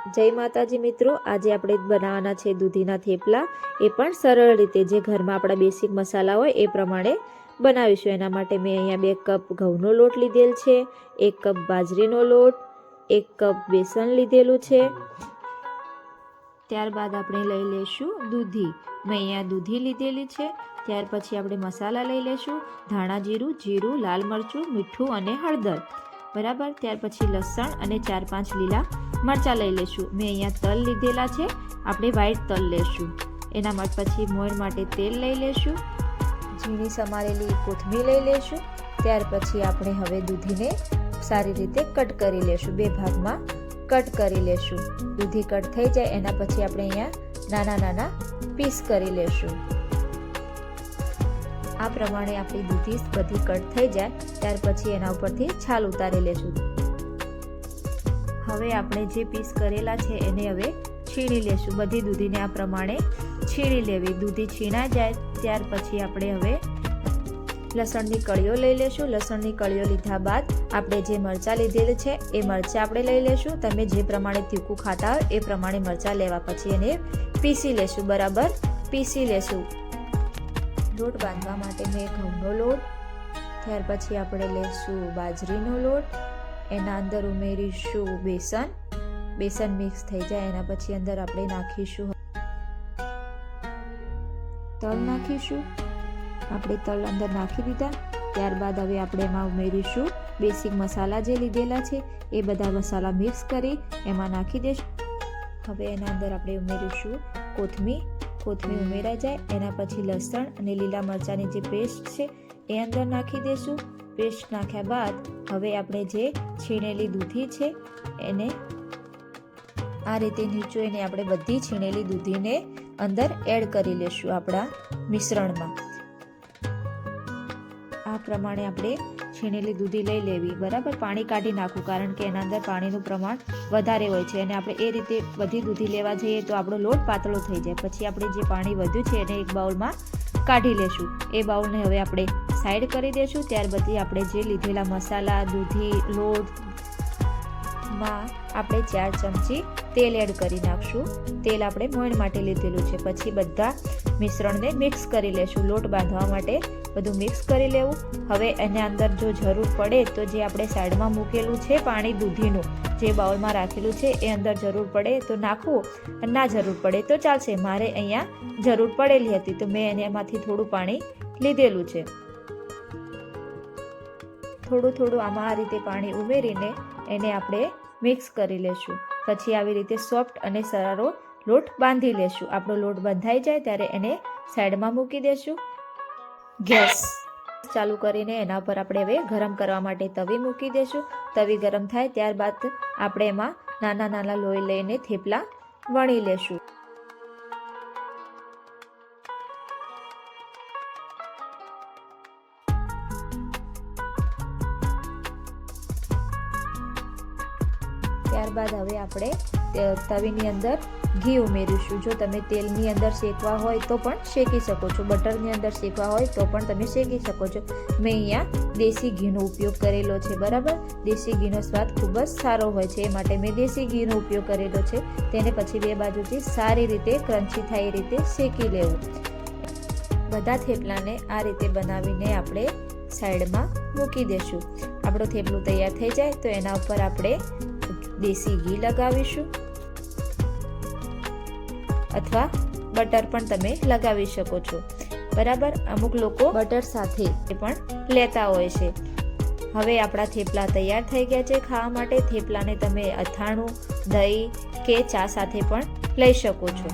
જય માતાજી મિત્રો, આજે આપણે બનાવવાના છે દૂધીના થેપલા। એ પણ સરળ રીતે, જે ઘરમાં આપણા બેસિક મસાલા હોય એ પ્રમાણે બનાવીશું। એના માટે મેં અહીંયા 2 કપ ઘઉંનો લોટ લીધેલ છે, 1 કપ બાજરીનો લોટ, 1 કપ બેસન લીધેલું છે। ત્યારબાદ આપણે લઈ લઈશું દૂધી। મેં અહીંયા દૂધી લીધેલી છે। ત્યાર પછી આપણે મસાલા લઈ લઈશું, ધાણા જીરું, લાલ મરચું, મીઠું અને હળદર, બરાબર। ત્યાર પછી લસણ અને 4-5 લીલા મરચાં લઈ લઈશું। મેં અહીંયા તલ લીધેલા છે, આપણે વ્હાઈટ તલ લઈશું। એના પછી મોણ માટે તેલ લઈ લઈશું, ઝીણી સમારેલી કોથમીર લઈ લઈશું। ત્યાર પછી આપણે હવે દૂધીને સારી રીતે કટ કરી લઈશું, 2 ભાગમાં કટ કરી લઈશું। દૂધી કટ થઈ જાય એના પછી આપણે અહીંયા નાના નાના પીસ કરી લઈશું। આ પ્રમાણે આપણી દૂધી બધી કટ થઈ જાય ત્યાર પછી એના ઉપરથી છાલ ઉતારી લેશું। હવે આપણે જે પીસ કરેલા છે એને હવે છીણી લેશું। બધી દૂધીને આ પ્રમાણે છીણી લેવી। દૂધી છીણા જાય ત્યાર પછી આપણે હવે લસણની કળીઓ લઈ લેશું। લસણની કળીઓ લીધા બાદ આપણે જે મરચાં લીધેલું છે એ મરચાં આપણે લઈ લેશું। તમે જે પ્રમાણે તીખું ખાતા હોય એ પ્રમાણે મરચાં લેવા પછી એને પીસી લેશું, બરાબર પીસી લેશું। લોટ બાંધવા માટે મેં ઘઉંનો લોટ, ત્યાર પછી આપણે લેશું બાજરીનો લોટ, એના અંદર ઉમેરીશું બેસન મિક્સ થઈ જાય એના પછી અંદર આપણે નાખીશું તલ નાખીશું। આપણે તલ અંદર નાખી દીધા। ત્યારબાદ હવે આપણે એમાં ઉમેરીશું બેસિક મસાલા જે લીધેલા છે એ બધા મસાલા મિક્સ કરી એમાં નાખી દઈશું। હવે એના અંદર આપણે ઉમેરીશું કોથમીર ઉમેરાઈ જાય એના પછી લસણ અને લીલા મરચાંની જે પેસ્ટ છે એ અંદર નાખી દઈશું। પેસ્ટ નાખ્યા બાદ હવે આપણે જે છીણેલી દૂધી છે એને આ રીતે નીચોઈને આપણે બધી છીણેલી દૂધીને અંદર એડ કરી લેશું આપણા મિશ્રણમાં। આ પ્રમાણે આપણે છીણેલી દૂધી લઈ લેવી, બરાબર। પાણી કાઢી નાખવું કારણ કે એના અંદર પાણીનું પ્રમાણ વધારે હોય છે અને આપણે એ રીતે બધી દૂધી લેવા જઈએ તો આપણો લોટ પાતળો થઈ જાય। પછી આપણે જે પાણી વધ્યું છે એને એક બાઉલમાં કાઢી લેશું। એ બાઉલને હવે આપણે સાઈડ કરી દઈશું। ત્યાર પછી આપણે જે લીધેલા મસાલા દૂધી લોટમાં આપણે 4 ચમચી તેલ એડ કરી નાખશું। તેલ આપણે મોણ માટે લીધેલું છે। પછી બધા મિશ્રણને મિક્સ કરી લેશું। લોટ બાંધવા માટે બધું મિક્સ કરી લેવું। હવે એના અંદર જો જરૂર પડે તો જે આપણે સાઈડમાં મૂકેલું છે પાણી દૂધીનું જે બાઉલમાં રાખેલું છે એ અંદર જરૂર પડે તો નાખવું, ના જરૂર પડે તો ચાલશે। મારે અહીંયા જરૂર પડેલી હતી તો મેં એમાંથી થોડું પાણી લીધેલું છે। થોડું આમાં આ રીતે પાણી ઉમેરીને એને આપણે મિક્સ કરી લેશું। પછી આવી રીતે સોફ્ટ અને સરારો લોટ બાંધી લેશું। આપણો લોટ બંધાઈ જાય ત્યારે એને સાઈડમાં મૂકી દેશું। ગેસ ચાલુ કરીને એના પર આપણે હવે ગરમ કરવા માટે તવી મૂકી દેશું। તવી ગરમ થાય ત્યારબાદ આપણે એમાં નાના નાના લોહી લઈને થેપલા વણી લેશું। ત્યારબાદ હવે આપણે તવીની અંદર ઘી ઉમેરીશું। જો તમે તેલની અંદર શેકવા હોય તો પણ શેકી શકો છો, બટરની અંદર શેકવા હોય તો પણ તમે શેકી શકો છો। મેં અહીંયા દેશી ઘીનો ઉપયોગ કરેલો છે, બરાબર। દેશી ઘીનો સ્વાદ ખૂબ જ સારો હોય છે, એ માટે મેં દેશી ઘીનો ઉપયોગ કરેલો છે। તેને પછી 2 બાજુથી સારી રીતે ક્રન્ચી થાય એ રીતે શેકી લેવું। બધા થેપલાને આ રીતે બનાવીને આપણે સાઈડમાં મૂકી દેશું। આપણો થેપલું તૈયાર થઈ જાય તો એના ઉપર આપણે દેશી ઘી લગાવીશું અથવા બટર પણ તમે લગાવી શકો છો, બરાબર। અમુક લોકો બટર સાથે પણ લેતા હોય છે। હવે આપણા થેપલા તૈયાર થઈ ગયા છે ખાવા માટે। થેપલાને તમે અથાણું, દહીં કે ચા સાથે પણ લઈ શકો છો।